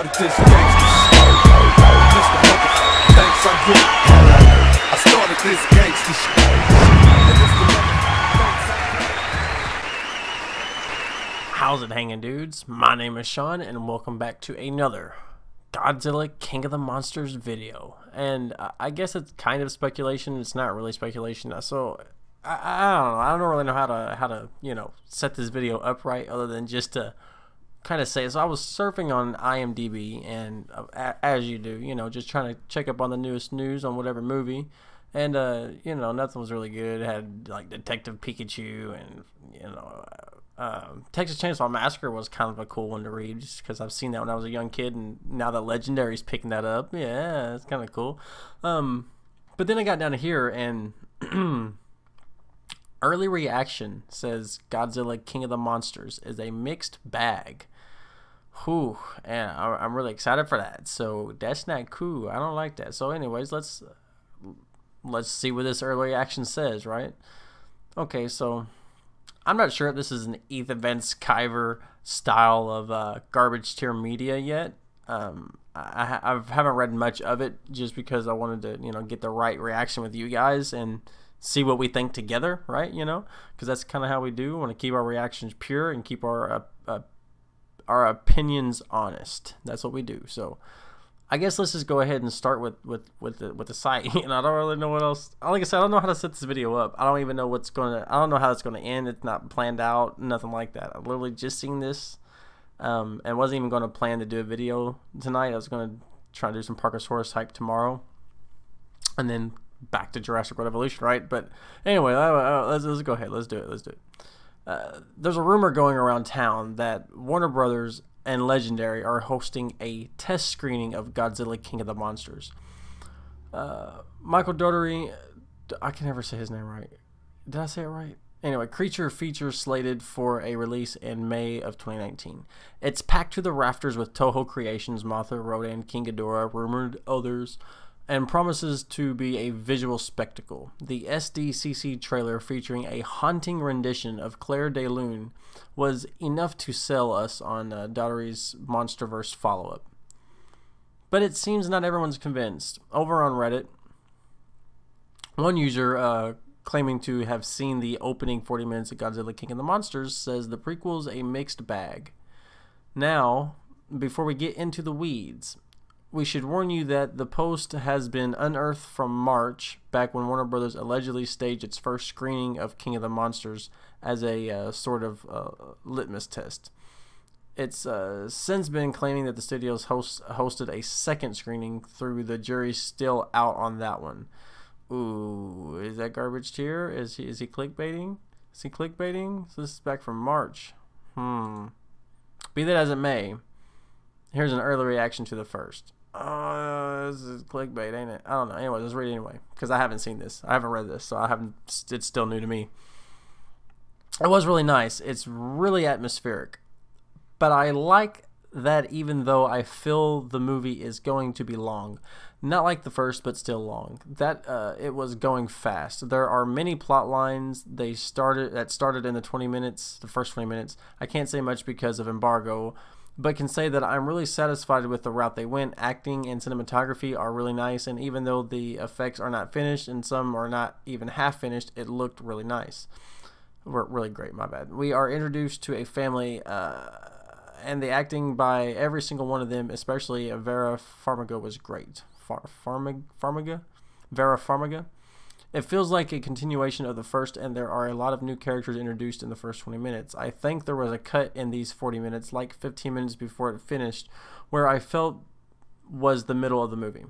started this gangsta shit. This the motherfucking thanks I get. I started this gangsta shit. And this the motherfucking thanks I get. How's it hanging, dudes? My name is Sean, and welcome back to another Godzilla King of the Monsters video. And I guess it's kind of speculation. It's not really speculation. So I don't know. I don't really know how to set this video up right, other than just to kind of say. So I was surfing on IMDb, and as you do, just trying to check up on the newest news on whatever movie. And nothing was really good. It had like Detective Pikachu and Texas Chainsaw Massacre was kind of a cool one to read, just because I've seen that when I was a young kid, and now that Legendary's picking that up, yeah, it's kind of cool. But then I got down to here, and early reaction says Godzilla King of the Monsters is a mixed bag. Whew, and I'm really excited for that. So that's not cool. I don't like that. So anyways, let's see what this early reaction says, right? Okay, so I'm not sure if this is an Ethan Van Sciver style of garbage tier media yet. I haven't read much of it, just because I wanted to get the right reaction with you guys and see what we think together, right? Because that's kind of how we do. We want to keep our reactions pure and keep our opinions honest. That's what we do. So I guess let's just go ahead and start with the site. And I don't really know what else. Like I said, I don't know how to set this video up. I don't even know I don't know how it's gonna end. It's not planned out, nothing like that. I literally just seen this, and wasn't even going to plan to do a video tonight. I was going to try to do some Parkosaurus hype tomorrow, and then back to Jurassic World Evolution, right? But anyway, let's go ahead. Let's do it. There's a rumor going around town that Warner Brothers and Legendary are hosting a test screening of Godzilla King of the Monsters. Michael Dougherty, I can never say his name right. Did I say it right? Anyway, creature features slated for a release in May of 2019. It's packed to the rafters with Toho Creations, Mothra, Rodan, King Ghidorah, rumored others, and promises to be a visual spectacle. The SDCC trailer, featuring a haunting rendition of Claire de Lune, was enough to sell us on Dougherty's Monsterverse follow-up. But it seems not everyone's convinced. Over on Reddit, one user claiming to have seen the opening 40 minutes of Godzilla King of the Monsters says the prequel's a mixed bag. Now, before we get into the weeds, we should warn you that the post has been unearthed from March, back when Warner Brothers allegedly staged its first screening of King of the Monsters as a sort of litmus test. It's since been claiming that the studios hosted a second screening, through the jury's still out on that one. Ooh, is that garbage tier? Is he clickbaiting? Is he clickbaiting? So this is back from March. Be that as it may, here's an early reaction to the first. This is clickbait, ain't it? I don't know. Anyway, let's read it anyway, because I haven't seen this. I haven't read this, so it's still new to me. It was really nice. It's really atmospheric. But I like that, even though I feel the movie is going to be long. Not like the first, but still long. That it was going fast. There are many plot lines that started in the first 20 minutes. I can't say much because of embargo, but can say that I'm really satisfied with the route they went. Acting and cinematography are really nice, and even though the effects are not finished and some are not even half finished, it looked really nice. Really great, my bad. We are introduced to a family, and the acting by every single one of them, especially Vera Farmiga, was great. Vera Farmiga. It feels like a continuation of the first, and there are a lot of new characters introduced in the first 20 minutes. I think there was a cut in these 40 minutes, like 15 minutes before it finished, where I felt was the middle of the movie.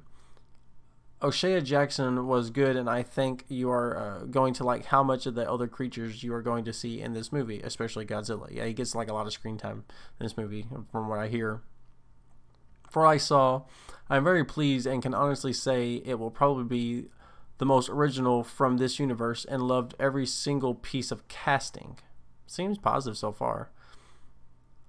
O'Shea Jackson was good, and I think you are going to like how much of the other creatures you are going to see in this movie, especially Godzilla. Yeah, he gets like a lot of screen time in this movie, from what I hear. For what I saw, I'm very pleased and can honestly say it will probably be the most original from this universe, and loved every single piece of casting. Seems positive so far.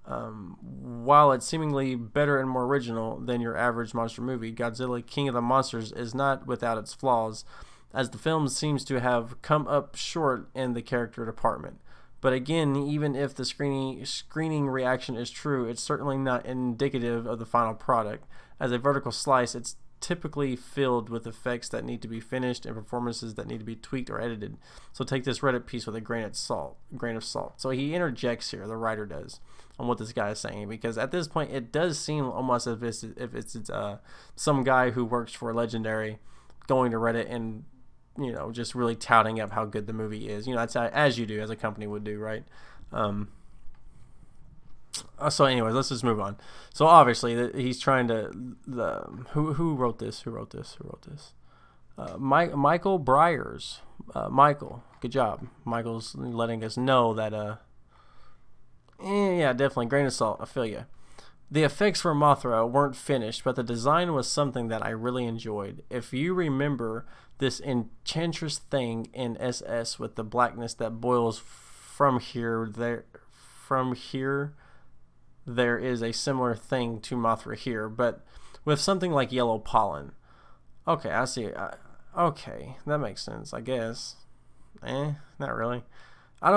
While it's seemingly better and more original than your average monster movie, Godzilla King of the Monsters is not without its flaws, as the film seems to have come up short in the character department. But again, even if the screening reaction is true, it's certainly not indicative of the final product. As a vertical slice, it's typically filled with effects that need to be finished and performances that need to be tweaked or edited. So take this Reddit piece with a grain of salt. So he interjects here, the writer does, on what this guy is saying, because at this point it does seem almost as if it's some guy who works for Legendary going to Reddit and, you know, just really touting up how good the movie is. You know, that's as you do, as a company would do, right? So anyways, let's just move on. So obviously he's trying to who wrote this? Michael Briers. Michael, good job. Michael's letting us know that yeah, definitely grain of salt. I feel you. The effects for Mothra weren't finished, but the design was something that I really enjoyed. If you remember this enchantress thing in SS with the blackness that boils from here, there is a similar thing to Mothra here, but with something like yellow pollen. Okay, I see. Okay, that makes sense, I guess. Not really. I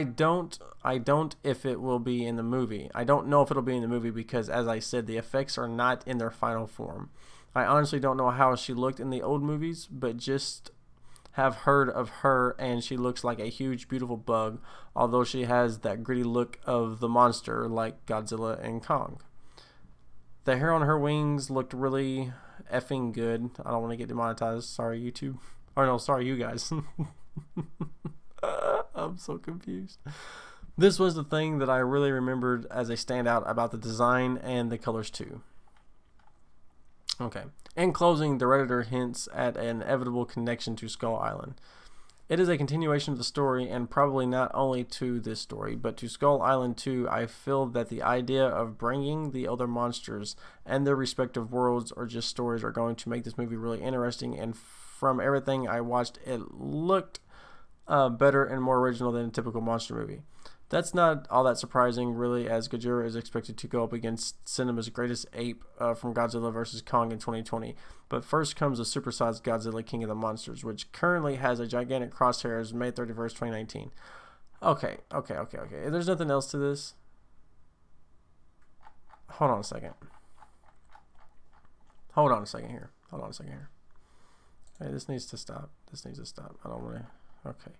don't if it will be in the movie. I don't know if it'll be in the movie because, as I said, the effects are not in their final form. I honestly don't know how she looked in the old movies, but just have heard of her, and she looks like a huge, beautiful bug, although she has that gritty look of the monster like Godzilla and Kong. The hair on her wings looked really effing good. I don't want to get demonetized. Sorry, YouTube. Or no, sorry, you guys. I'm so confused. This was the thing that I really remembered as a standout about the design and the colors too. Okay. In closing, the Redditor hints at an inevitable connection to Skull Island. It is a continuation of the story, and probably not only to this story, but to Skull Island too. I feel that the idea of bringing the other monsters and their respective worlds or just stories are going to make this movie really interesting, and from everything I watched, it looked better and more original than a typical monster movie. That's not all that surprising, really, as Godzilla is expected to go up against cinema's greatest ape from Godzilla vs. Kong in 2020. But first comes the supersized Godzilla King of the Monsters, which currently has a gigantic crosshairs May 31st, 2019. Okay. There's nothing else to this. Hold on a second here. Hey, this needs to stop. I don't want to. Okay.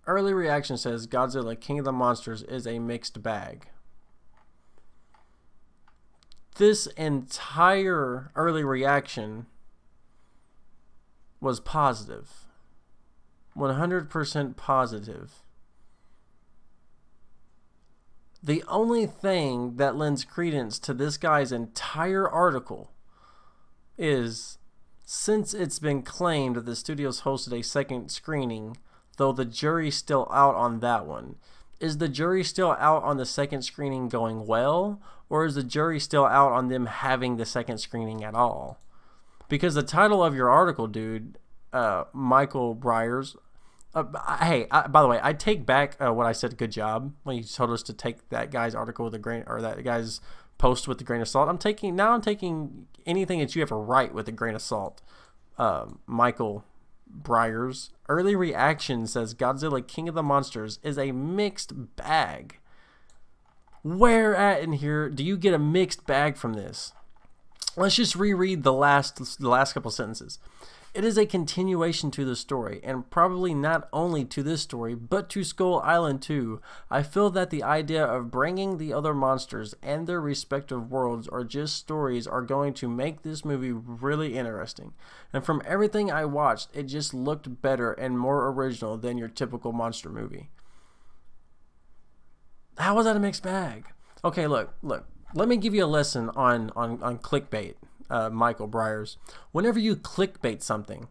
Early reaction says Godzilla King of the Monsters is a mixed bag. This entire early reaction was positive. 100% positive. The only thing that lends credence to this guy's entire article is, since it's been claimed that the studios hosted a second screening, though the jury's still out on that one. Is the jury still out on the second screening going well, or is the jury still out on them having the second screening at all? Because the title of your article, dude, Michael Briers, hey, by the way, I take back what I said. Good job when you told us to take that guy's article with a grain, or that guy's post with a grain of salt. I'm taking anything that you ever write with a grain of salt. Michael Briers. Early reaction says Godzilla King of the Monsters is a mixed bag. Where at in here do you get a mixed bag from this? Let's just reread the last couple sentences. It is a continuation to the story, and probably not only to this story, but to Skull Island too. I feel that the idea of bringing the other monsters and their respective worlds or just stories are going to make this movie really interesting. And from everything I watched, it just looked better and more original than your typical monster movie. How was that a mixed bag? Okay, look. Let me give you a lesson on clickbait. Michael Briers. Whenever you clickbait something,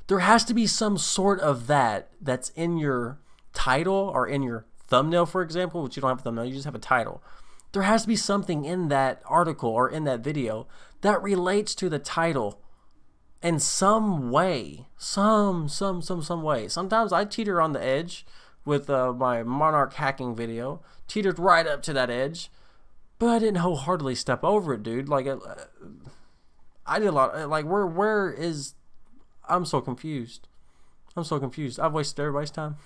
there has to be some sort of that's in your title or in your thumbnail, for example, which you don't have a thumbnail, you just have a title. There has to be something in that article or in that video that relates to the title in some way. Some way. Sometimes I teeter on the edge with my Monarch hacking video. Teetered right up to that edge, but I didn't wholeheartedly step over it, dude. Like, I did a lot. Like, where is? I'm so confused. I'm so confused. I've wasted everybody's time.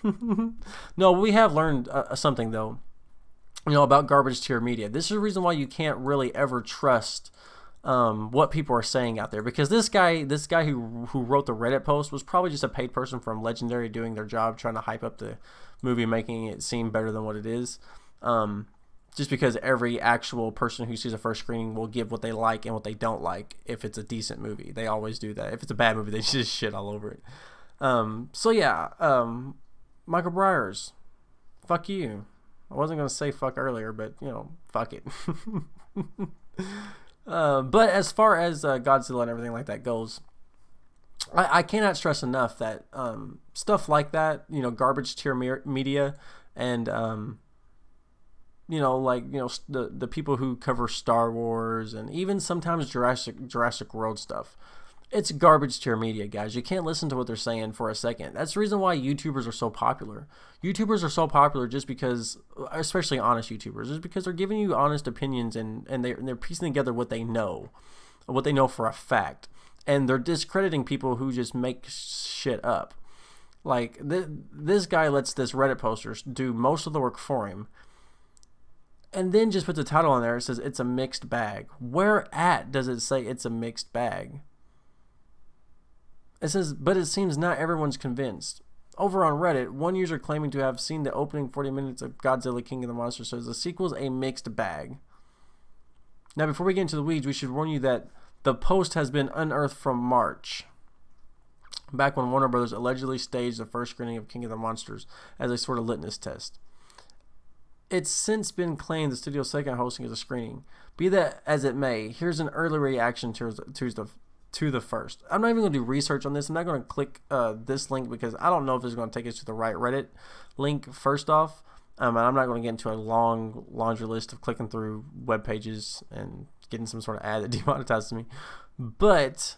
No, we have learned something though, you know, about garbage tier media. This is the reason why you can't really ever trust what people are saying out there, because this guy who wrote the Reddit post was probably just a paid person from Legendary doing their job, trying to hype up the movie, making it seem better than what it is. Just because every actual person who sees a first screening will give what they like and what they don't like if it's a decent movie. They always do that. If it's a bad movie, they just shit all over it. So yeah, Michael Byers, fuck you. I wasn't going to say fuck earlier, but, you know, fuck it. But as far as Godzilla and everything like that goes, I cannot stress enough that stuff like that, you know, garbage tier media and, you know, like, you know, the people who cover Star Wars and even sometimes Jurassic World stuff. It's garbage tier media, guys. You can't listen to what they're saying for a second. That's the reason why YouTubers are so popular. YouTubers are so popular just because, especially honest YouTubers, just because they're giving you honest opinions and they're piecing together what they know for a fact. And they're discrediting people who just make shit up. Like, this guy lets this Reddit poster do most of the work for him. And then just puts a title on there. It says, it's a mixed bag. Where at does it say it's a mixed bag? It says, but it seems not everyone's convinced. Over on Reddit, one user claiming to have seen the opening 40 minutes of Godzilla King of the Monsters says the sequel's a mixed bag. Now, before we get into the weeds, we should warn you that the post has been unearthed from March, back when Warner Brothers allegedly staged the first screening of King of the Monsters as a sort of litmus test. It's since been claimed the studio's second hosting is a screening. Be that as it may, here's an early reaction to the first. I'm not even going to do research on this. I'm not going to click this link because I don't know if it's going to take us to the right Reddit link first off. And I'm not going to get into a long laundry list of clicking through web pages and getting some sort of ad that demonetizes me. But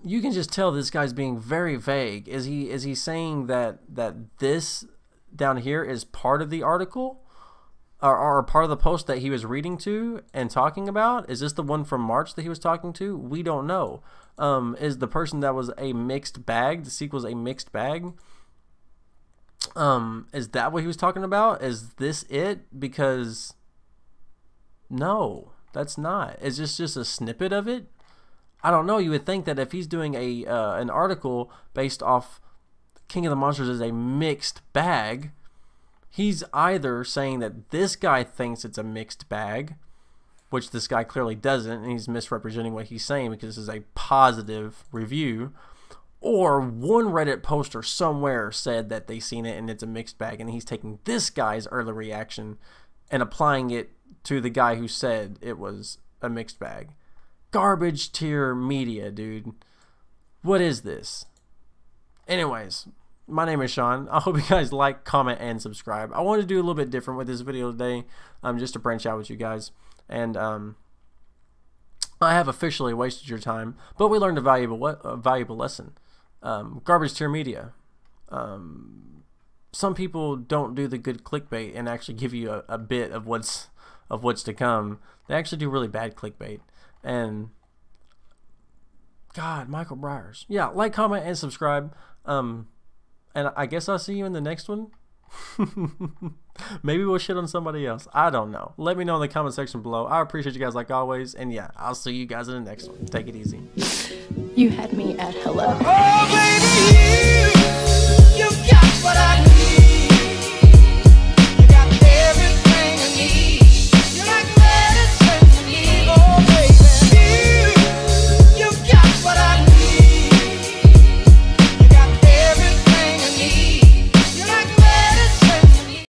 you can just tell this guy's being very vague. Is he saying that this down here is part of the article? Or part of the post that he was reading to and talking about? Is this the one from March that he was talking to? We don't know. Is the person that was a mixed bag, the sequel's a mixed bag? Is that what he was talking about? Is this it? Because no, that's not. Is this just a snippet of it? I don't know. You would think that if he's doing an article based off King of the Monsters as a mixed bag, he's either saying that this guy thinks it's a mixed bag, which this guy clearly doesn't, and he's misrepresenting what he's saying because this is a positive review, or one Reddit poster somewhere said that they seen it and it's a mixed bag, and he's taking this guy's early reaction and applying it to the guy who said it was a mixed bag. Garbage tier media, dude. What is this? Anyways, my name is Sean. I hope you guys like, comment, and subscribe. I wanted to do a little bit different with this video today, just to branch out with you guys. And I have officially wasted your time, but we learned a valuable lesson. Garbage tier media. Some people don't do the good clickbait and actually give you a bit of what's to come. They actually do really bad clickbait. And God, Michael Byers. Yeah, like, comment, and subscribe. And I guess I'll see you in the next one. Maybe we'll shit on somebody else. I don't know. Let me know in the comment section below. I appreciate you guys like always. And yeah, I'll see you guys in the next one. Take it easy. You had me at hello. Oh, baby, you got what I